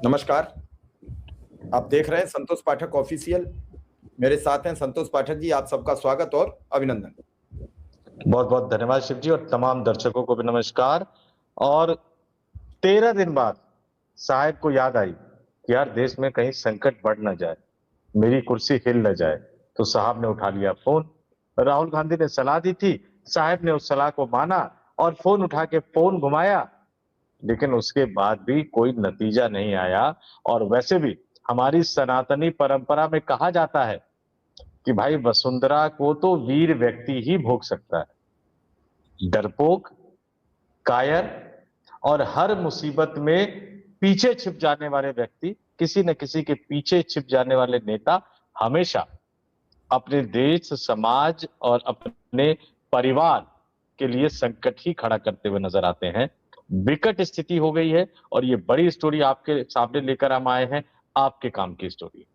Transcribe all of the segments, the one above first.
नमस्कार। आप देख रहे हैं संतोष पाठक ऑफिशियल। मेरे साथ हैं संतोष पाठक जी। आप सबका स्वागत और अभिनंदन। बहुत बहुत धन्यवाद शिव जी और तमाम दर्शकों को भी नमस्कार। और 13 दिन बाद साहब को याद आई कि यार देश में कहीं संकट बढ़ न जाए, मेरी कुर्सी हिल न जाए, तो साहब ने उठा लिया फोन। राहुल गांधी ने सलाह दी थी, साहब ने उस सलाह को माना और फोन उठा के फोन घुमाया, लेकिन उसके बाद भी कोई नतीजा नहीं आया। और वैसे भी हमारी सनातनी परंपरा में कहा जाता है कि भाई वसुंधरा को तो वीर व्यक्ति ही भोग सकता है। डरपोक, कायर और हर मुसीबत में पीछे छिप जाने वाले व्यक्ति, किसी न किसी के पीछे छिप जाने वाले नेता हमेशा अपने देश, समाज और अपने परिवार के लिए संकट ही खड़ा करते हुए नजर आते हैं। विकट स्थिति हो गई है और ये बड़ी स्टोरी आपके सामने लेकर हम आए हैं, आपके काम की स्टोरी।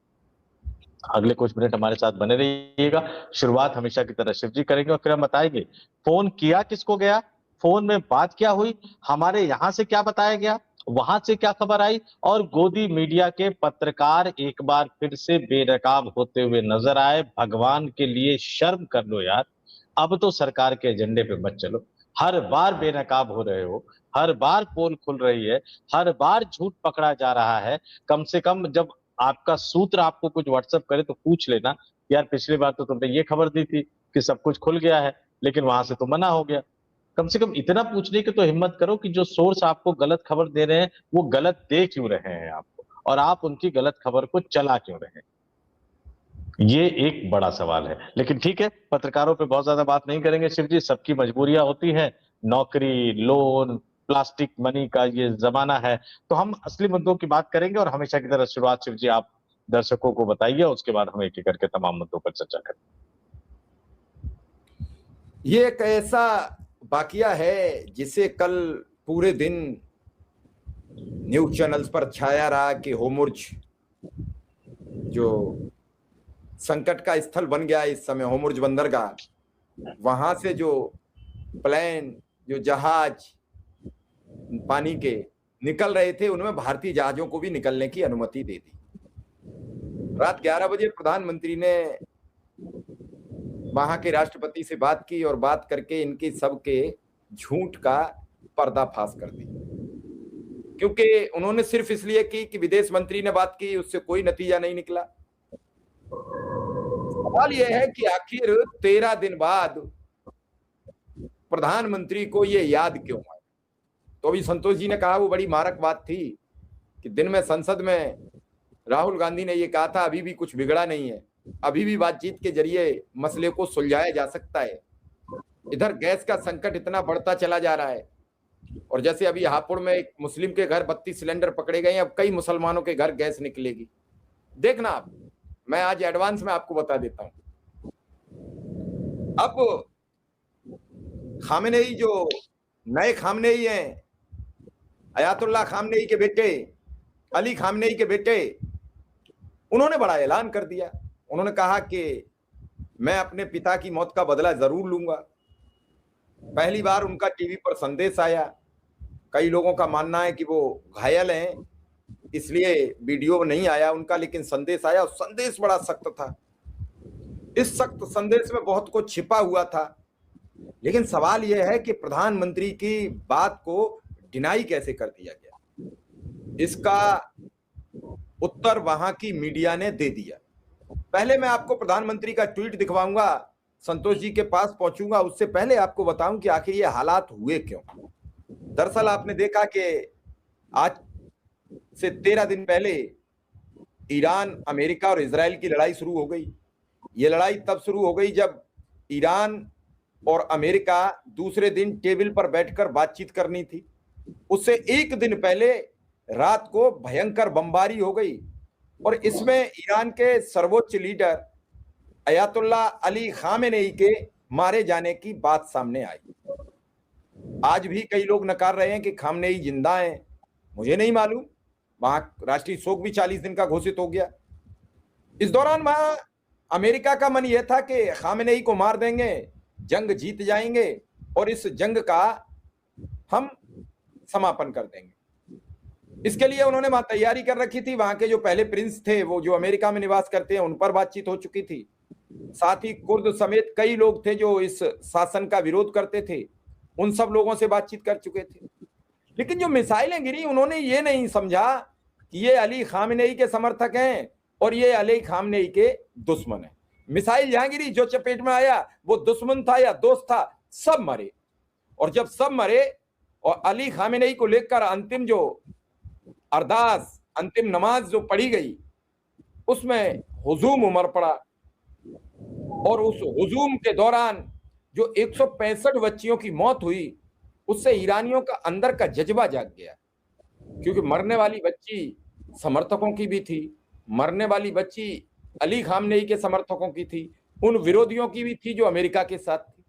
अगले कुछ मिनट हमारे साथ बने रहिएगा। शुरुआत हमेशा की तरह शिव जी करेंगे और फिर हम बताएंगे फोन किया किसको गया, फोन में बात क्या हुई, हमारे यहां से क्या बताया गया, वहां से क्या खबर आई, और गोदी मीडिया के पत्रकार एक बार फिर से बेनकाब होते हुए नजर आए। भगवान के लिए शर्म कर लो यार, अब तो सरकार के एजेंडे पे मत चलो। हर बार बेनकाब हो रहे हो, हर बार पोल खुल रही है, हर बार झूठ पकड़ा जा रहा है। कम से कम जब आपका सूत्र आपको कुछ व्हाट्सएप करे तो पूछ लेना, यार पिछली बार तो तुमने ये खबर दी थी कि सब कुछ खुल गया है, लेकिन वहां से तो मना हो गया। कम से कम इतना पूछने की तो हिम्मत करो कि जो सोर्स आपको गलत खबर दे रहे हैं वो गलत दे क्यों रहे हैं आपको, और आप उनकी गलत खबर को चला क्यों रहे हैं। ये एक बड़ा सवाल है। लेकिन ठीक है, पत्रकारों पे बहुत ज्यादा बात नहीं करेंगे शिव जी, सबकी मजबूरियां होती हैं, नौकरी, लोन, प्लास्टिक मनी का ये जमाना है। तो हम असली मुद्दों की बात करेंगे और हमेशा की तरह शुरुआत शिव जी आप दर्शकों को बताइए, उसके बाद हम एक एक करके तमाम मुद्दों पर चर्चा करें। ये एक ऐसा वाकया है जिसे कल पूरे दिन न्यूज चैनल्स पर छाया रहा कि होर्मुज जो संकट का स्थल बन गया है इस समय, होर्मुज बंदरगाह, वहां से जो प्लेन, जो जहाज पानी के निकल रहे थे, उनमें भारतीय जहाजों को भी निकलने की अनुमति दे दी। रात 11 बजे प्रधानमंत्री ने वहां के राष्ट्रपति से बात की और बात करके इनकी सबके झूठ का पर्दाफाश कर दी, क्योंकि उन्होंने सिर्फ इसलिए की कि विदेश मंत्री ने बात की, उससे कोई नतीजा नहीं निकला। सवाल यह है कि आखिर 13 दिन बाद प्रधानमंत्री को यह याद क्यों आया। तो अभी संतोष जी ने कहा, वो बड़ी मारक बात थी कि दिन में संसद में राहुल गांधी ने यह कहा था, अभी भी कुछ बिगड़ा नहीं है, अभी भी बातचीत के जरिए मसले को सुलझाया जा सकता है। इधर गैस का संकट इतना बढ़ता चला जा रहा है, और जैसे अभी हापुड़ में एक मुस्लिम के घर 32 सिलेंडर पकड़े गए हैं, अब कई मुसलमानों के घर गैस निकलेगी। देखना आप, मैं आज एडवांस में आपको बता देता हूं। अब खामेनेई, जो नए खामनेई हैं, अयातुल्लाह खामनेई के बेटे, अली खामनेई के बेटे, उन्होंने बड़ा ऐलान कर दिया। उन्होंने कहा कि मैं अपने पिता की मौत का बदला जरूर लूंगा। पहली बार उनका टीवी पर संदेश आया। कई लोगों का मानना है कि वो घायल हैं, इसलिए वीडियो नहीं आया उनका, लेकिन संदेश आया और संदेश बड़ा सख्त था। इस सख्त संदेश में बहुत कुछ छिपा हुआ था, लेकिन सवाल यह है कि प्रधानमंत्री की बात को डिनाई कैसे कर दिया गया। इसका उत्तर वहां की मीडिया ने दे दिया। पहले मैं आपको प्रधानमंत्री का ट्वीट दिखवाऊंगा, संतोष जी के पास पहुंचूंगा, उससे पहले आपको बताऊं कि आखिर ये हालात हुए क्यों। दरअसल आपने देखा कि आज से 13 दिन पहले ईरान, अमेरिका और इजराइल की लड़ाई शुरू हो गई। ये लड़ाई तब शुरू हो गई जब ईरान और अमेरिका दूसरे दिन टेबल पर बैठकर बातचीत करनी थी। उससे एक दिन पहले रात को भयंकर बमबारी हो गई, और इसमें ईरान के सर्वोच्च लीडर अयातुल्लाह अली खामेनेई के मारे जाने की बात सामने आई। आज भी कई लोग नकार रहे हैं कि खामेनेई जिंदा हैं, मुझे नहीं मालूम। वहां राष्ट्रीय शोक भी 40 दिन का घोषित हो गया। इस दौरान वहां अमेरिका का मन यह था कि खामेनेई को मार देंगे, जंग जीत जाएंगे और इस जंग का हम समापन कर देंगे। इसके लिए उन्होंने वहां तैयारी कर रखी थी। वहां के जो पहले प्रिंस थे, वो जो अमेरिका में निवास करते हैं, उन पर बातचीत हो चुकी थी। साथ ही कुर्द समेत कई लोग थे जो इस शासन का विरोध करते थे, उन सब लोगों से बातचीत कर चुके थे। लेकिन जो मिसाइलें गिरी, उन्होंने ये नहीं समझा कि ये अली खामनेई के समर्थक हैं और ये अली खामनेई के दुश्मन हैं। मिसाइल जहां गिरी, जो चपेट में आया वो दुश्मन था या दोस्त था, सब मरे। और जब सब मरे और अली खामनेई को लेकर अंतिम जो अरदास, अंतिम नमाज जो पढ़ी गई, उसमें हुजूम उमड़ पड़ा। और उस हुजूम के दौरान जो 165 बच्चियों की मौत हुई, उससे ईरानियों का अंदर का जज्बा जाग गया। क्योंकि मरने वाली बच्ची समर्थकों की भी थी, मरने वाली बच्ची अली खामनेई के समर्थकों की थी, उन विरोधियों की भी थी जो अमेरिका के साथ थी।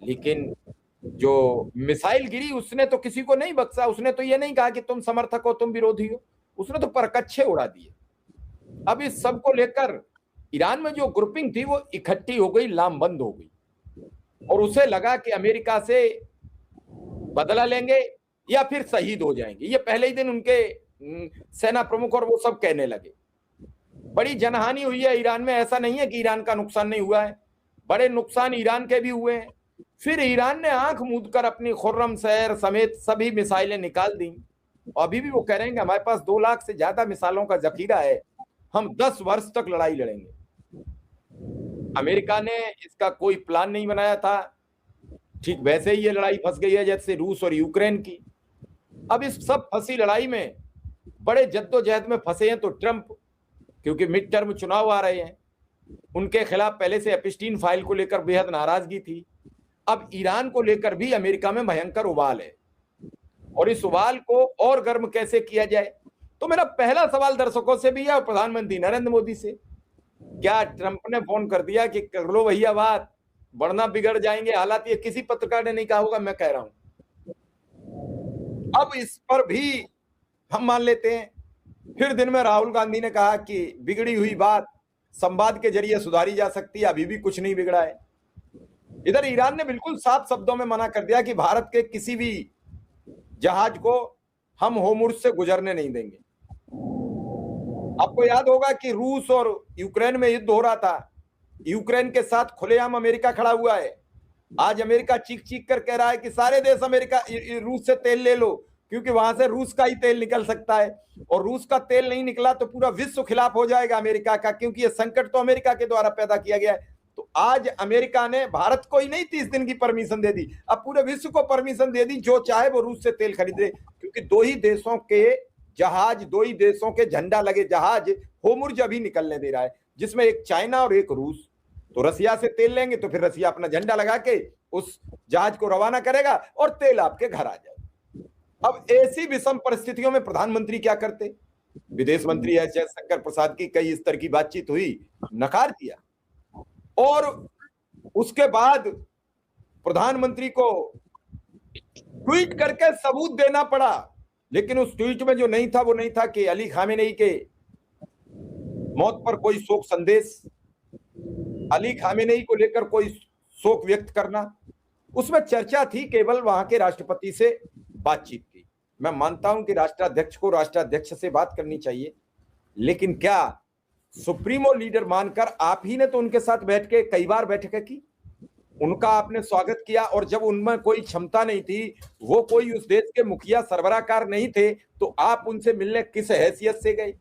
लेकिन जो मिसाइल गिरी, उसने तो किसी को नहीं बख्शा। उसने तो ये नहीं कहा कि तुम समर्थक हो, तुम विरोधी हो। उसने तो परकच्छे उड़ा दिए। अब इस सब को लेकर ईरान में जो ग्रुपिंग थी वो इकट्ठी हो गई, लामबंद हो गई, और उसे लगा कि अमेरिका से बदला लेंगे या फिर शहीद हो जाएंगे। ये पहले ही दिन उनके सेना प्रमुख और वो सब कहने लगे। बड़ी जनहानि हुई है ईरान में। ऐसा नहीं है कि ईरान का नुकसान नहीं हुआ है, बड़े नुकसान ईरान के भी हुए हैं। फिर ईरान ने आंख मूंद कर अपनी खुर्रम शहर समेत सभी मिसाइलें निकाल दी। अभी भी वो कह रहे हैं कि हमारे पास 2 लाख से ज्यादा मिसाइलों का जखीरा है, हम 10 वर्ष तक लड़ाई लड़ेंगे। अमेरिका ने इसका कोई प्लान नहीं बनाया था। ठीक वैसे ही ये लड़ाई फंस गई है जैसे रूस और यूक्रेन की। अब इस सब फंसी लड़ाई में बड़े जद्दोजहद में फंसे हैं तो ट्रंप, क्योंकि मिड टर्म चुनाव आ रहे हैं। उनके खिलाफ पहले से एप्स्टीन फाइल को लेकर बेहद नाराजगी थी। अब ईरान को लेकर भी अमेरिका में भयंकर उबाल है, और इस उबाल को और गर्म कैसे किया जाए। तो मेरा पहला सवाल दर्शकों से भी है और प्रधानमंत्री नरेंद्र मोदी से, क्या ट्रंप ने फोन कर दिया कि कर लो भैया बात, वरना बिगड़ जाएंगे हालात? ये किसी पत्रकार ने नहीं कहा होगा, मैं कह रहा हूं। अब इस पर भी हम मान लेते हैं। फिर दिन में राहुल गांधी ने कहा कि बिगड़ी हुई बात संवाद के जरिए सुधारी जा सकती है, अभी भी कुछ नहीं बिगड़ा है। इधर ईरान ने बिल्कुल साफ शब्दों में मना कर दिया कि भारत के किसी भी जहाज को हम होर्मुज से गुजरने नहीं देंगे। आपको याद होगा कि रूस और यूक्रेन में युद्ध हो रहा था, यूक्रेन के साथ खुलेआम अमेरिका खड़ा हुआ है। आज अमेरिका चीख चीख कर कह रहा है कि सारे देश अमेरिका रूस से तेल ले लो, क्योंकि वहां से रूस का ही तेल निकल सकता है, और रूस का तेल नहीं निकला तो पूरा विश्व खिलाफ हो जाएगा अमेरिका का, क्योंकि ये संकट तो अमेरिका के द्वारा पैदा किया गया है। तो आज अमेरिका ने भारत को ही नहीं 30 दिन की परमिशन दे दी, अब पूरे विश्व को परमिशन दे दी, जो चाहे वो रूस से तेल खरीदे। क्योंकि 2 ही देशों के जहाज, 2 ही देशों के झंडा लगे जहाज होर्मुज अभी निकलने दे रहा है, जिसमें एक चाइना और एक रूस। तो रसिया से तेल लेंगे तो फिर रसिया अपना झंडा लगा के उस जहाज को रवाना करेगा और तेल आपके घर आ जाए। अब ऐसी विषम परिस्थितियों में प्रधानमंत्री क्या करते? विदेश मंत्री एस जयशंकर प्रसाद की कई स्तर की बातचीत हुई, नकार दिया, और उसके बाद प्रधानमंत्री को ट्वीट करके सबूत देना पड़ा। लेकिन उस ट्वीट में जो नहीं था वो नहीं था कि अली खामेनेई के मौत पर कोई शोक संदेश, अली खामेनेई को लेकर कोई शोक व्यक्त करना। उसमें चर्चा थी केवल वहां के राष्ट्रपति से बातचीत की। मैं मानता हूं कि राष्ट्राध्यक्ष को राष्ट्राध्यक्ष से बात करनी चाहिए, लेकिन क्या सुप्रीमो लीडर मानकर आप ही ने तो उनके साथ बैठ के कई बार बैठकें की, उनका आपने स्वागत किया, और जब उनमें कोई क्षमता नहीं थी, वो कोई उस देश के मुखिया सरबराहकार नहीं थे, तो आप उनसे मिलने किस हैसियत से गए?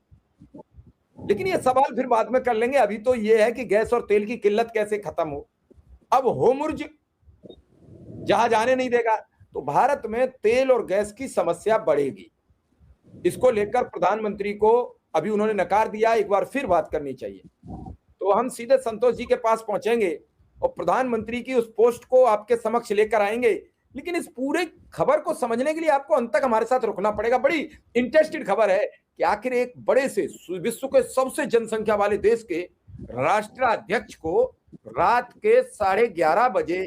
लेकिन ये सवाल फिर बाद में कर लेंगे। अभी तो ये है कि गैस और तेल की किल्लत कैसे खत्म हो। अब होर्मुज जहाज आने नहीं देगा तो भारत में तेल और गैस की समस्या बढ़ेगी। इसको लेकर प्रधानमंत्री को अभी उन्होंने नकार दिया, एक बार फिर बात करनी चाहिए। तो हम सीधे संतोष जी के पास पहुंचेंगे और प्रधानमंत्री की उस पोस्ट को आपके समक्ष लेकर आएंगे। लेकिन इस पूरे खबर को समझने के लिए आपको अंत तक हमारे साथ रुकना पड़ेगा। बड़ी इंटरेस्टेड खबर है कि आखिर एक बड़े से विश्व के सबसे जनसंख्या वाले देश के राष्ट्राध्यक्ष को रात के 11:30 बजे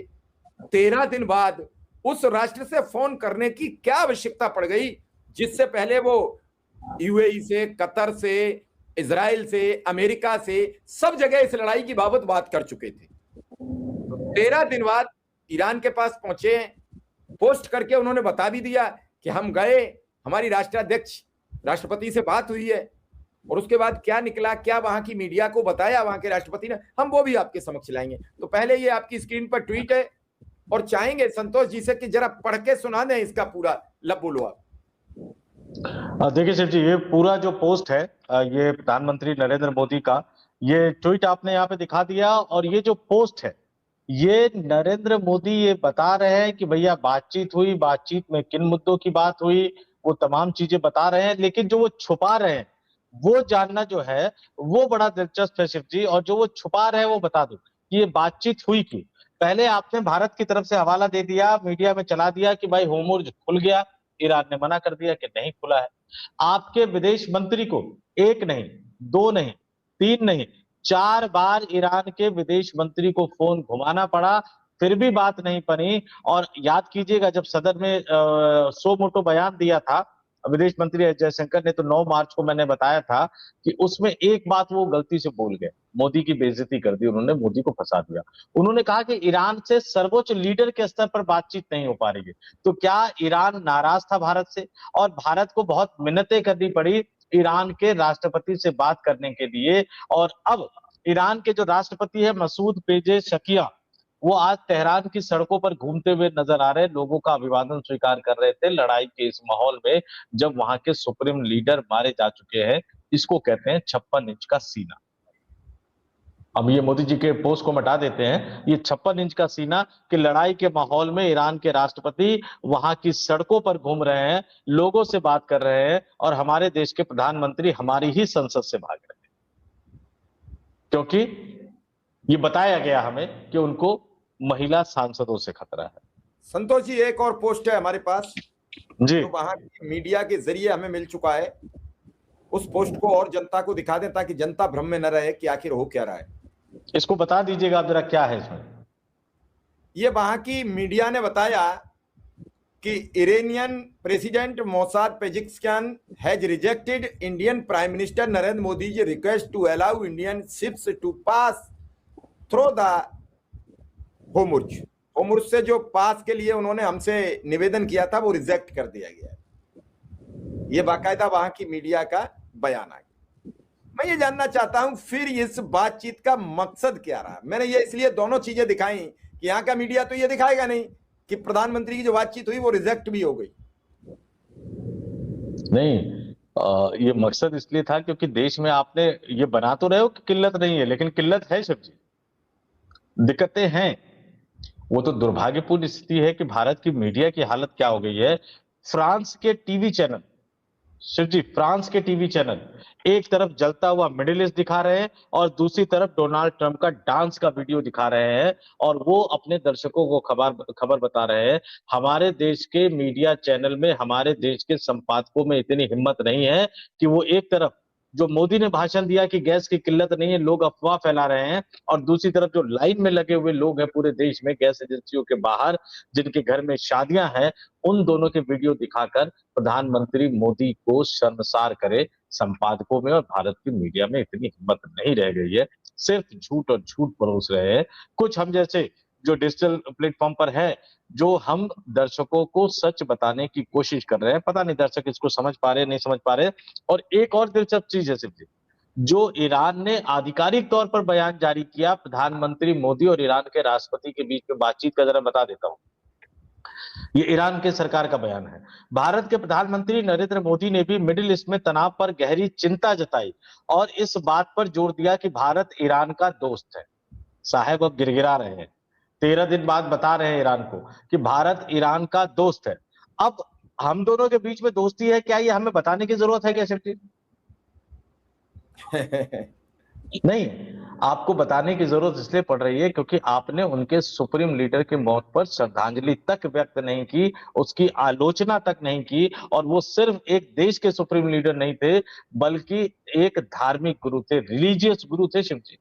13 दिन बाद उस राष्ट्र से फोन करने की क्या आवश्यकता पड़ गई, जिससे पहले वो यूएई से, कतर से, इजराइल से, अमेरिका से, सब जगह इस लड़ाई की बाबत बात कर चुके थे। 13 दिन बाद ईरान के पास पहुंचे, पोस्ट करके उन्होंने बता भी दिया कि हम गए, हमारी राष्ट्राध्यक्ष राष्ट्रपति से बात हुई है, और उसके बाद क्या निकला, क्या वहां की मीडिया को बताया वहां के राष्ट्रपति ने, हम वो भी आपके समक्ष लाएंगे। तो पहले ये आपकी स्क्रीन पर ट्वीट है, और चाहेंगे संतोष जी से कि जरा पढ़ के सुना दें इसका पूरा, लब बोलो आप। देखिए शिव जी, ये पूरा जो पोस्ट है ये प्रधानमंत्री नरेंद्र मोदी का, ये ट्वीट आपने यहाँ पे दिखा दिया। और ये जो पोस्ट है, ये नरेंद्र मोदी ये बता रहे हैं कि भैया बातचीत हुई, बातचीत में किन मुद्दों की बात हुई, वो तमाम चीजें बता रहे हैं। लेकिन जो वो छुपा रहे हैं वो जानना जो है वो बड़ा दिलचस्प है शिव जी। और जो वो छुपा रहे हैं वो बता दो कि ये बातचीत हुई की। पहले आपने भारत की तरफ से हवाला दे दिया, मीडिया में चला दिया कि भाई होर्मुज खुल गया, ईरान ने मना कर दिया कि नहीं खुला है। आपके विदेश मंत्री को एक नहीं, दो नहीं, तीन नहीं, 4 बार ईरान के विदेश मंत्री को फोन घुमाना पड़ा, फिर भी बात नहीं बनी। और याद कीजिएगा, जब सदन में सो मोटो बयान दिया था विदेश मंत्री एस जयशंकर ने, तो 9 मार्च को मैंने बताया था कि उसमें एक बात वो गलती से बोल गए, मोदी की बेइज्जती कर दी उन्होंने, मोदी को फंसा दिया। उन्होंने कहा कि ईरान से सर्वोच्च लीडर के स्तर पर बातचीत नहीं हो पा रही है। तो क्या ईरान नाराज था भारत से, और भारत को बहुत मिन्नतें करनी पड़ी ईरान के राष्ट्रपति से बात करने के लिए। और अब ईरान के जो राष्ट्रपति है मसूद पेजेशकियां, वो आज तेहरान की सड़कों पर घूमते हुए नजर आ रहे, लोगों का अभिवादन स्वीकार कर रहे थे लड़ाई के इस माहौल में, जब वहां के सुप्रीम लीडर मारे जा चुके हैं। इसको कहते हैं 56 इंच का सीना। अब ये मोदी जी के पोस्ट को मिटा देते हैं, ये 56 इंच का सीना कि लड़ाई के माहौल में ईरान के राष्ट्रपति वहां की सड़कों पर घूम रहे हैं, लोगों से बात कर रहे हैं, और हमारे देश के प्रधानमंत्री हमारी ही संसद से भाग रहे हैं, क्योंकि ये बताया गया हमें कि उनको महिला सांसदों से खतरा है। संतोष जी, एक और पोस्ट है हमारे पास जी, जो वहां की मीडिया के जरिए हमें मिल चुका है। उस पोस्ट को और जनता को दिखा दें ताकि जनता भ्रम में न रहे कि आखिर हो क्या रहा है। इसको बता दीजिएगा आप जरा, क्या है इसमें। ये वहां की मीडिया ने बताया कि Iranian president Masoud Pezeshkian has rejected Indian prime minister Narendra Modi ji request to allow Indian ships to pass through the Hormuz. Hormuz से जो पास के लिए उन्होंने हमसे निवेदन किया था वो रिजेक्ट कर दिया गया है। ये बाकायदा वहां की मीडिया का बयान आ गया। मैं ये जानना चाहता हूं फिर इस बातचीत का मकसद क्या रहा। मैंने ये इसलिए दोनों चीजें दिखाई कि यहां का मीडिया तो ये दिखाएगा नहीं कि प्रधानमंत्री की जो बातचीत हुई वो रिजेक्ट भी हो गई। नहीं, ये मकसद इसलिए था क्योंकि देश में आपने ये बना तो रहे हो कि किल्लत नहीं है, लेकिन किल्लत है शिव जी, दिक्कतें हैं। वो तो दुर्भाग्यपूर्ण स्थिति है कि भारत की मीडिया की हालत क्या हो गई है। फ्रांस के टीवी चैनल, शिव जी, फ्रांस के टीवी चैनल एक तरफ जलता हुआ मिडिल ईस्ट दिखा रहे हैं, और दूसरी तरफ डोनाल्ड ट्रंप का डांस का वीडियो दिखा रहे हैं, और वो अपने दर्शकों को खबर बता रहे हैं। हमारे देश के मीडिया चैनल में, हमारे देश के संपादकों में इतनी हिम्मत नहीं है कि वो एक तरफ जो मोदी ने भाषण दिया कि गैस की किल्लत नहीं है, लोग अफवाह फैला रहे हैं, और दूसरी तरफ जो लाइन में लगे हुए लोग हैं पूरे देश में गैस एजेंसियों के बाहर, जिनके घर में शादियां हैं, उन दोनों के वीडियो दिखाकर प्रधानमंत्री मोदी को शर्मसार करे। संपादकों में और भारत की मीडिया में इतनी हिम्मत नहीं रह गई है, सिर्फ झूठ और झूठ परोस रहे हैं। कुछ हम जैसे जो डिजिटल प्लेटफॉर्म पर है, जो हम दर्शकों को सच बताने की कोशिश कर रहे हैं, पता नहीं दर्शक इसको समझ पा रहे नहीं समझ पा रहे। और एक और दिलचस्प चीज है सिर्फ, जो ईरान ने आधिकारिक तौर पर बयान जारी किया प्रधानमंत्री मोदी और ईरान के राष्ट्रपति के बीच में बातचीत का, जरा बता देता हूं। ये ईरान के सरकार का बयान है। भारत के प्रधानमंत्री नरेंद्र मोदी ने भी मिडिल ईस्ट में तनाव पर गहरी चिंता जताई, और इस बात पर जोर दिया कि भारत ईरान का दोस्त है। साहब अब गिड़गिड़ा रहे हैं, 13 दिन बाद बता रहे हैं ईरान को कि भारत ईरान का दोस्त है। अब हम दोनों के बीच में दोस्ती है क्या, ये हमें बताने की जरूरत है क्या शिव? नहीं, आपको बताने की जरूरत इसलिए पड़ रही है क्योंकि आपने उनके सुप्रीम लीडर की मौत पर श्रद्धांजलि तक व्यक्त नहीं की, उसकी आलोचना तक नहीं की। और वो सिर्फ एक देश के सुप्रीम लीडर नहीं थे, बल्कि एक धार्मिक गुरु थे, रिलीजियस गुरु थे शिव जी।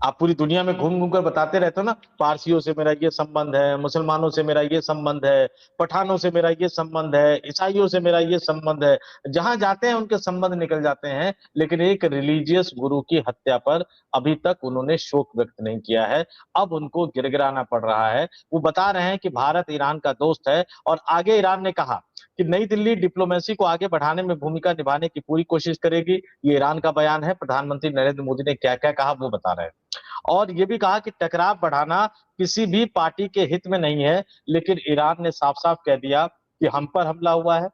आप पूरी दुनिया में घूम घूम कर बताते रहते हो ना, पारसियों से मेरा ये संबंध है, मुसलमानों से मेरा ये संबंध है, पठानों से मेरा ये संबंध है, ईसाइयों से मेरा ये संबंध है। जहां जाते हैं उनके संबंध निकल जाते हैं, लेकिन एक रिलीजियस गुरु की हत्या पर अभी तक उन्होंने शोक व्यक्त नहीं किया है। अब उनको गिड़गिड़ाना पड़ रहा है। वो बता रहे हैं कि भारत ईरान का दोस्त है, और आगे ईरान ने कहा कि नई दिल्ली डिप्लोमेसी को आगे बढ़ाने में भूमिका निभाने की पूरी कोशिश करेगी। ये ईरान का बयान है। प्रधानमंत्री नरेंद्र मोदी ने क्या क्या कहा वो बता रहे हैं। और ये भी कहा कि टकराव बढ़ाना किसी भी पार्टी के हित में नहीं है, लेकिन ईरान ने साफ साफ कह दिया कि हम पर हमला हुआ है,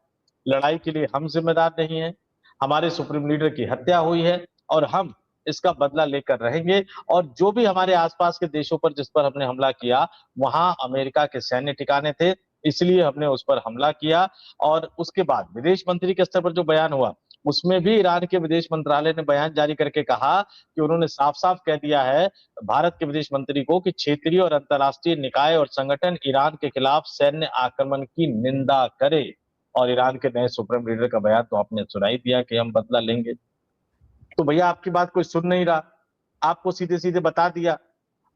लड़ाई के लिए हम जिम्मेदार नहीं है, हमारे सुप्रीम लीडर की हत्या हुई है और हम इसका बदला लेकर रहेंगे। और जो भी हमारे आसपास के देशों पर जिस पर हमने हमला किया, वहां अमेरिका के सैन्य ठिकाने थे, इसलिए हमने उस पर हमला किया। और उसके बाद विदेश मंत्री के स्तर पर जो बयान हुआ, उसमें भी ईरान के विदेश मंत्रालय ने बयान जारी करके कहा कि उन्होंने साफ साफ कह दिया है भारत के विदेश मंत्री को कि क्षेत्रीय और अंतर्राष्ट्रीय निकाय और संगठन ईरान के खिलाफ सैन्य आक्रमण की निंदा करे। और ईरान के नए सुप्रीम लीडर का बयान तो आपने सुनाई दिया कि हम बदला लेंगे। तो भैया आपकी बात कोई सुन नहीं रहा, आपको सीधे सीधे बता दिया।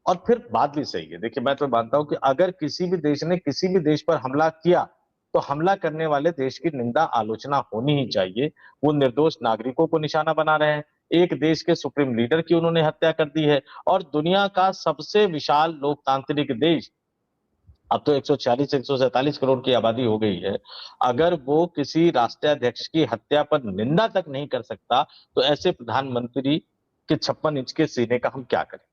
और फिर बात भी सही है। देखिए, मैं तो मानता हूं कि अगर किसी भी देश ने किसी भी देश पर हमला किया, तो हमला करने वाले देश की निंदा आलोचना होनी ही चाहिए। वो निर्दोष नागरिकों को निशाना बना रहे हैं, एक देश के सुप्रीम लीडर की उन्होंने हत्या कर दी है। और दुनिया का सबसे विशाल लोकतांत्रिक देश, अब तो 140 147 करोड़ की आबादी हो गई है, अगर वो किसी राष्ट्राध्यक्ष की हत्या पर निंदा तक नहीं कर सकता, तो ऐसे प्रधानमंत्री के 56 इंच के सीने का हम क्या करें?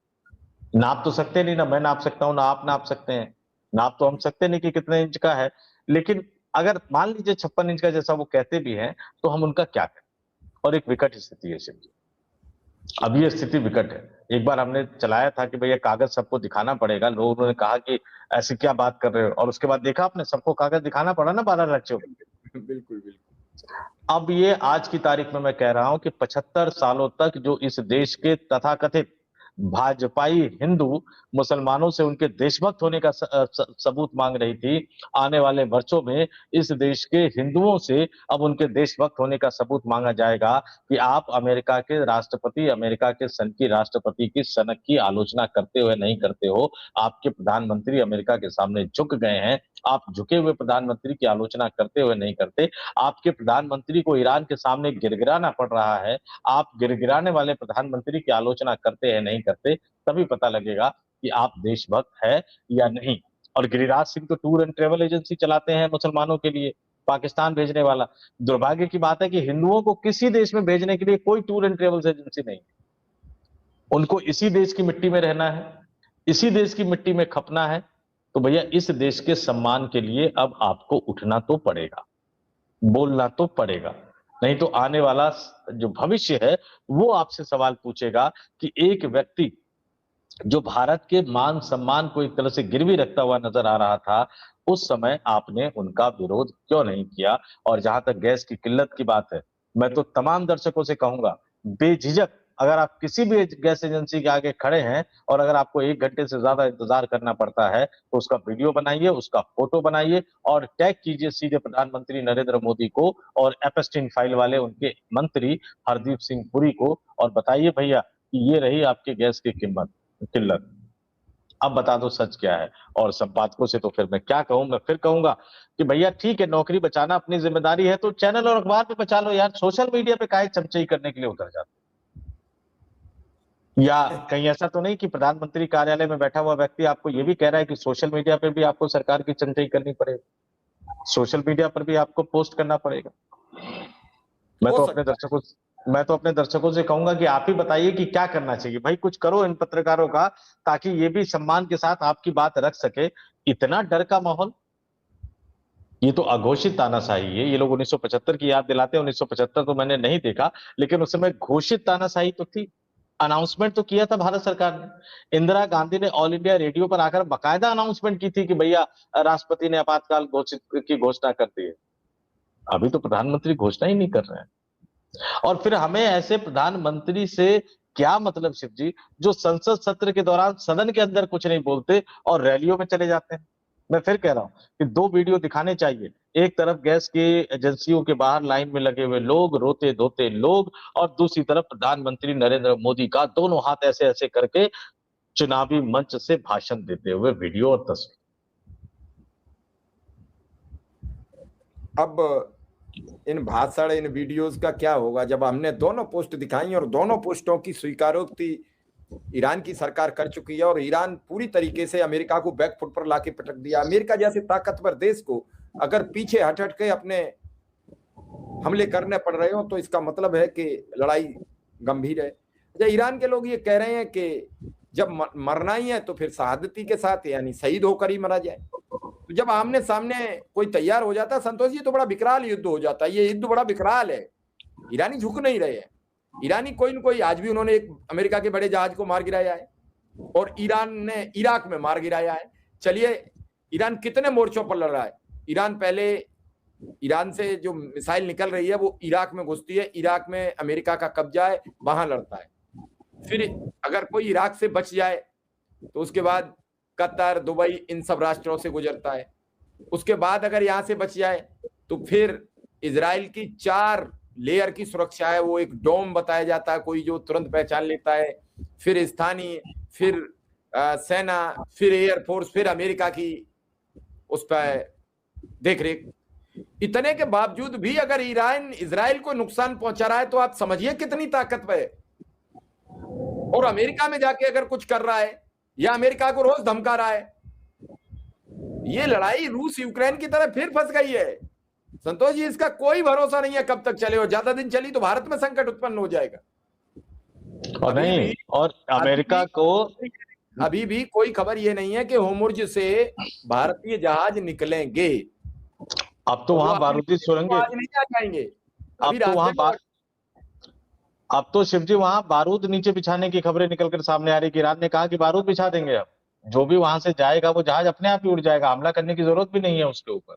नाप तो सकते नहीं, ना मैं नाप सकता हूं, ना आप नाप सकते हैं। नाप तो हम सकते नहीं कि कितने इंच का है। लेकिन अगर मान लीजिए 56 इंच का जैसा वो कहते भी हैं, तो हम उनका क्या करें? और एक विकट स्थिति है शिव जी। अब ये स्थिति विकट है। एक बार हमने चलाया था कि भैया कागज सबको दिखाना पड़ेगा, लोगों ने कहा कि ऐसी क्या बात कर रहे हो, और उसके बाद देखा आपने सबको कागज दिखाना पड़ा ना 12 राज्यों में। बिल्कुल बिल्कुल। अब ये आज की तारीख में मैं कह रहा हूं कि 75 सालों तक जो इस देश के तथाकथित भाजपाई हिंदू मुसलमानों से उनके देशभक्त होने का सबूत मांग रही थी, आने वाले वर्षों में इस देश के हिंदुओं से अब उनके देशभक्त होने का सबूत मांगा जाएगा कि आप अमेरिका के राष्ट्रपति, अमेरिका के सन की राष्ट्रपति की सनक की आलोचना करते हुए नहीं करते हो। आपके प्रधानमंत्री अमेरिका के सामने झुक गए हैं, आप झुके हुए प्रधानमंत्री की आलोचना करते हुए नहीं करते। आपके प्रधानमंत्री को ईरान के सामने गिड़गिड़ाना पड़ रहा है, आप गिड़गिड़ाने वाले प्रधानमंत्री की आलोचना करते हैं नहीं करते, तभी पता लगेगा कि आप देशभक्त है या नहीं। और गिरिराज सिंह तो टूर एंड ट्रेवल एजेंसी चलाते हैं मुसलमानों के लिए, पाकिस्तान भेजने वाला। दुर्भाग्य की बात है कि हिंदुओं को किसी देश में भेजने के लिए कोई टूर एंड ट्रेवल एजेंसी नहीं। उनको इसी देश की मिट्टी में रहना है, इसी देश की मिट्टी में खपना है। तो भैया इस देश के सम्मान के लिए अब आपको उठना तो पड़ेगा, बोलना तो पड़ेगा, नहीं तो आने वाला जो भविष्य है वो आपसे सवाल पूछेगा कि एक व्यक्ति जो भारत के मान सम्मान को एक तरह से गिरवी रखता हुआ नजर आ रहा था, उस समय आपने उनका विरोध क्यों नहीं किया। और जहां तक गैस की किल्लत की बात है, मैं तो तमाम दर्शकों से कहूंगा, बेझिझक अगर आप किसी भी गैस एजेंसी के आगे खड़े हैं और अगर आपको 1 घंटे से ज्यादा इंतजार करना पड़ता है, तो उसका वीडियो बनाइए, उसका फोटो बनाइए और टैग कीजिए सीधे प्रधानमंत्री नरेंद्र मोदी को और एपस्टीन फाइल वाले उनके मंत्री हरदीप सिंह पुरी को, और बताइए भैया कि ये रही आपके गैस की किल्लत। अब बता दो सच क्या है। और संपादकों से तो फिर मैं क्या कहूं, मैं फिर कहूंगा कि भैया ठीक है, नौकरी बचाना अपनी जिम्मेदारी है, तो चैनल और अखबार पे बचा लो यार, सोशल मीडिया पे काहे चमचई करने के लिए उतर जाते। या कहीं ऐसा तो नहीं कि प्रधानमंत्री कार्यालय में बैठा हुआ व्यक्ति आपको ये भी कह रहा है कि सोशल मीडिया पे भी आपको सरकार की चमचई करनी पड़ेगी, सोशल मीडिया पर भी आपको पोस्ट करना पड़ेगा। मैं तो अपने दर्शकों से कहूंगा कि आप ही बताइए कि क्या करना चाहिए भाई, कुछ करो इन पत्रकारों का, ताकि ये भी सम्मान के साथ आपकी बात रख सके। इतना डर का माहौल, ये तो अघोषित तानाशाही है। ये लोग 1975 की याद दिलाते हैं, 1975 तो मैंने नहीं देखा, लेकिन उस समय घोषित तानाशाही तो थी। अनाउंसमेंट तो किया था भारत सरकार ने, इंदिरा गांधी ने ऑल इंडिया रेडियो पर आकर बाकायदा अनाउंसमेंट की थी कि भैया राष्ट्रपति ने आपातकाल की घोषणा कर दी है। अभी तो प्रधानमंत्री घोषणा ही नहीं कर रहे हैं। और फिर हमें ऐसे प्रधानमंत्री से क्या मतलब शिव जी, जो संसद सत्र के दौरान सदन के अंदर कुछ नहीं बोलते और रैलियों में चले जाते हैं। मैं फिर कह रहा हूं कि 2 वीडियो दिखाने चाहिए, एक तरफ गैस की एजेंसियों के बाहर लाइन में लगे हुए लोग, रोते धोते लोग, और दूसरी तरफ प्रधानमंत्री नरेंद्र मोदी का दोनों हाथ ऐसे ऐसे करके चुनावी मंच से भाषण देते हुए वीडियो और तस्वीर। अब इन भाषण, इन वीडियोस का क्या होगा जब हमने दोनों पोस्ट दिखाई और दोनों पोस्टों की स्वीकारोक्ति ईरान की सरकार कर चुकी है और ईरान पूरी तरीके से अमेरिका को बैकफुट पर लाके पटक दिया। अमेरिका जैसे ताकतवर देश को अगर पीछे हट हट के अपने हमले करने पड़ रहे हो तो इसका मतलब है कि लड़ाई गंभीर है। अच्छा, ईरान के लोग ये कह रहे हैं कि जब मरना ही है तो फिर शहादती के साथ, यानी शहीद होकर ही मरा जाए। तो जब आमने सामने कोई तैयार हो जाता है संतोष जी, तो बड़ा विकराल युद्ध हो जाता है। ये युद्ध बड़ा विकराल है। ईरानी झुक नहीं रहे हैं। ईरानी कोई न कोई, आज भी उन्होंने एक अमेरिका के बड़े जहाज को मार गिराया है और ईरान ने इराक में मार गिराया है। चलिए, ईरान कितने मोर्चों पर लड़ रहा है। ईरान पहले, ईरान से जो मिसाइल निकल रही है वो इराक में घुसती है, इराक में अमेरिका का कब्जा है, वहां लड़ता है। फिर अगर कोई इराक से बच जाए तो उसके बाद कतर, दुबई, इन सब राष्ट्रों से गुजरता है। उसके बाद अगर यहां से बच जाए तो फिर इजराइल की 4 लेयर की सुरक्षा है। वो एक डोम बताया जाता है, कोई जो तुरंत पहचान लेता है, फिर स्थानीय, फिर सेना, फिर एयरफोर्स, फिर अमेरिका की उस पर देखरेख। इतने के बावजूद भी अगर ईरान इजराइल को नुकसान पहुंचा रहा है तो आप समझिए कितनी ताकतवर है। और अमेरिका में जाके अगर कुछ कर रहा है या अमेरिका को रोज धमका रहा है, ये लड़ाई रूस यूक्रेन की तरह फिर फंस गई है संतोष जी। इसका कोई भरोसा नहीं है कब तक चले, और ज्यादा दिन चली तो भारत में संकट उत्पन्न हो जाएगा। और नहीं, और अमेरिका को अभी भी कोई खबर ये नहीं है कि होर्मुज से भारतीय जहाज निकलेंगे। अब तो वहां बारूदी सुरंगें आज नहीं आ जाएंगे, अभी अब तो रास्ते में। अब तो शिव जी वहां बारूद नीचे बिछाने की खबरें निकलकर सामने आ रही कि ईरान ने कहा कि बारूद बिछा देंगे। अब जो भी वहां से जाएगा वो जहाज अपने आप ही उड़ जाएगा, हमला करने की जरूरत भी नहीं है उसके ऊपर।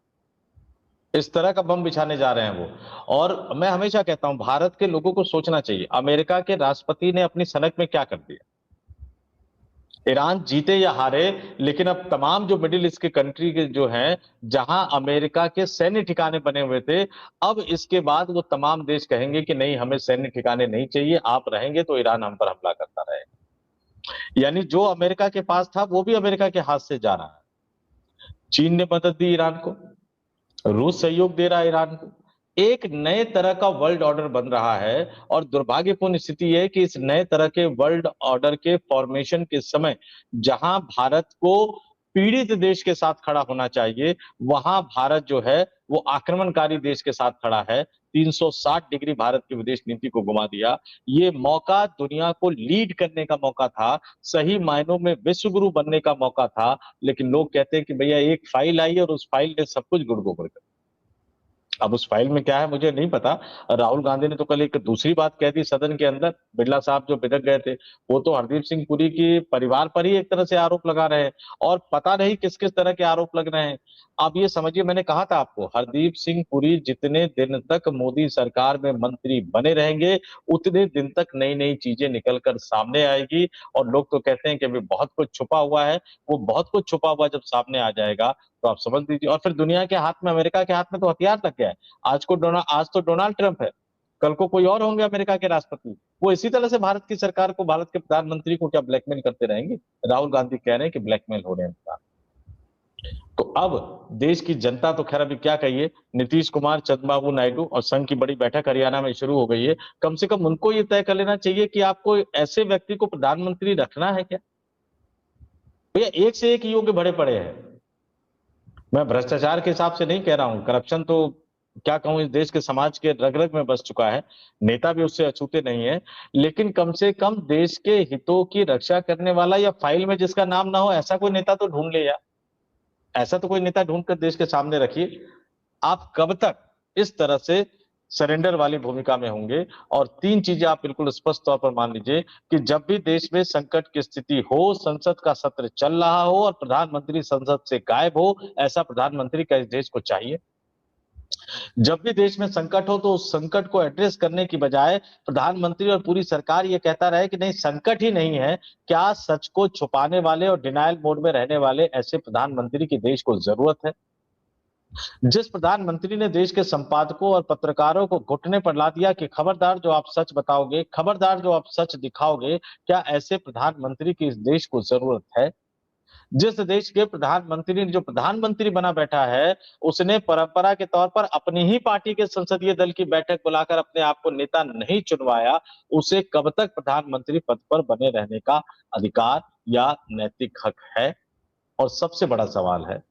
इस तरह का बम बिछाने जा रहे हैं वो। और मैं हमेशा कहता हूं भारत के लोगों को सोचना चाहिए, अमेरिका के राष्ट्रपति ने अपनी सनक में क्या कर दिया। ईरान जीते या हारे, लेकिन अब तमाम जो मिडिल ईस्ट के कंट्री के जो हैं, जहां अमेरिका के सैन्य ठिकाने बने हुए थे, अब इसके बाद वो तमाम देश कहेंगे कि नहीं, हमें सैन्य ठिकाने नहीं चाहिए, आप रहेंगे तो ईरान हम पर हमला करता रहेगा। यानी जो अमेरिका के पास था वो भी अमेरिका के हाथ से जा रहा है। चीन ने मदद दी ईरान को, रूस सहयोग दे रहा है ईरान को। एक नए तरह का वर्ल्ड ऑर्डर बन रहा है, और दुर्भाग्यपूर्ण स्थिति यह है कि इस नए तरह के वर्ल्ड ऑर्डर के फॉर्मेशन के समय जहां भारत को पीड़ित देश के साथ खड़ा होना चाहिए, वहां भारत जो है वो आक्रमणकारी देश के साथ खड़ा है। 360 डिग्री भारत की विदेश नीति को घुमा दिया। ये मौका दुनिया को लीड करने का मौका था, सही मायनों में विश्व गुरु बनने का मौका था। लेकिन लोग कहते हैं कि भैया एक फाइल आई और उस फाइल ने सब कुछ गुड़-गोबर कर। अब उस फाइल में क्या है मुझे नहीं पता। राहुल गांधी ने तो कल एक दूसरी बात कह दी सदन के अंदर। बिरला साहब जो बिदक गए थे, वो तो हरदीप सिंह पुरी के परिवार पर ही एक तरह से आरोप लगा रहे हैं, और पता नहीं किस किस तरह के आरोप लग रहे हैं। आप ये समझिए, मैंने कहा था आपको, हरदीप सिंह पुरी जितने दिन तक मोदी सरकार में मंत्री बने रहेंगे, उतने दिन तक नई नई चीजें निकलकर सामने आएगी। और लोग तो कहते हैं कि अभी बहुत कुछ छुपा हुआ है। वो बहुत कुछ छुपा हुआ जब सामने आ जाएगा तो आप समझ लीजिए। और फिर दुनिया के हाथ में, अमेरिका के हाथ में तो हथियार तक है। आज तो डोनाल्ड ट्रंप है, कल को कोई और होंगे अमेरिका के राष्ट्रपति। वो इसी तरह से भारत की सरकार को, भारत के प्रधानमंत्री को क्या ब्लैकमेल करते रहेंगे। राहुल गांधी कह रहे हैं कि ब्लैकमेल हो रहे हैं। तो अब देश की जनता तो खैर अभी क्या कहिए, नीतीश कुमार, चंद्रबाबू नायडू और संघ की बड़ी बैठक हरियाणा में शुरू हो गई है। कम से कम उनको ये तय कर लेना चाहिए कि आपको ऐसे व्यक्ति को प्रधानमंत्री रखना है क्या। भैया एक से एक योग्य भरे पड़े हैं। मैं भ्रष्टाचार के हिसाब से नहीं कह रहा हूं, करप्शन तो क्या कहूं, इस देश के समाज के रग रग में बस चुका है। नेता भी उससे अछूते नहीं है। लेकिन कम से कम देश के हितों की रक्षा करने वाला, या फाइल में जिसका नाम ना हो, ऐसा कोई नेता तो ढूंढ ले यार। ऐसा तो कोई नेता ढूंढकर देश के सामने रखिए। आप कब तक इस तरह से सरेंडर वाली भूमिका में होंगे। और 3 चीजें आप बिल्कुल स्पष्ट तौर पर मान लीजिए कि जब भी देश में संकट की स्थिति हो, संसद का सत्र चल रहा हो और प्रधानमंत्री संसद से गायब हो, ऐसा प्रधानमंत्री का इस देश को चाहिए। जब भी देश में संकट हो तो उस संकट को एड्रेस करने की बजाय प्रधानमंत्री और पूरी सरकार ये कहता रहे कि नहीं, संकट ही नहीं है। क्या सच को छुपाने वाले और डिनायल मोड में रहने वाले ऐसे प्रधानमंत्री की देश को जरूरत है। जिस प्रधानमंत्री ने देश के संपादकों और पत्रकारों को घुटने पर ला दिया कि खबरदार जो आप सच बताओगे, खबरदार जो आप सच दिखाओगे, क्या ऐसे प्रधानमंत्री की इस देश को जरूरत है। जिस देश के प्रधानमंत्री ने, जो प्रधानमंत्री बना बैठा है, उसने परंपरा के तौर पर अपनी ही पार्टी के संसदीय दल की बैठक बुलाकर अपने आप को नेता नहीं चुनवाया, उसे कब तक प्रधानमंत्री पद पर बने रहने का अधिकार या नैतिक हक है। और सबसे बड़ा सवाल है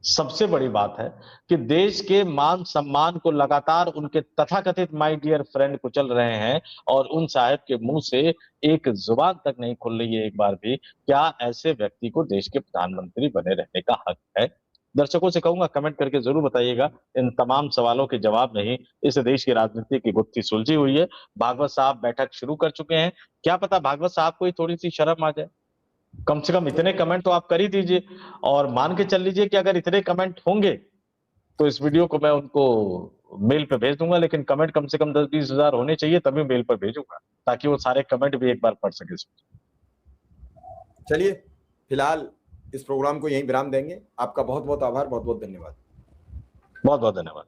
सबसे बड़ी बात है कि देश के मान सम्मान को लगातार उनके तथाकथित माय डियर फ्रेंड कुचल रहे हैं, और उन साहब के मुंह से एक जुबान तक नहीं खुल रही है एक बार भी। क्या ऐसे व्यक्ति को देश के प्रधानमंत्री बने रहने का हक है? दर्शकों से कहूंगा कमेंट करके जरूर बताइएगा। इन तमाम सवालों के जवाब नहीं, इस देश की राजनीति की गुत्थी सुलझी हुई है। भागवत साहब बैठक शुरू कर चुके हैं, क्या पता भागवत साहब को ही थोड़ी सी शर्म आ जाए। कम से कम इतने कमेंट तो आप कर ही दीजिए, और मान के चल लीजिए कि अगर इतने कमेंट होंगे तो इस वीडियो को मैं उनको मेल पे भेज दूंगा, लेकिन कमेंट कम से कम 10-20 हजार होने चाहिए, तभी मेल पर भेजूंगा, ताकि वो सारे कमेंट भी एक बार पढ़ सके। चलिए फिलहाल इस प्रोग्राम को यहीं विराम देंगे। आपका बहुत बहुत आभार, बहुत बहुत धन्यवाद। बहुत बहुत धन्यवाद।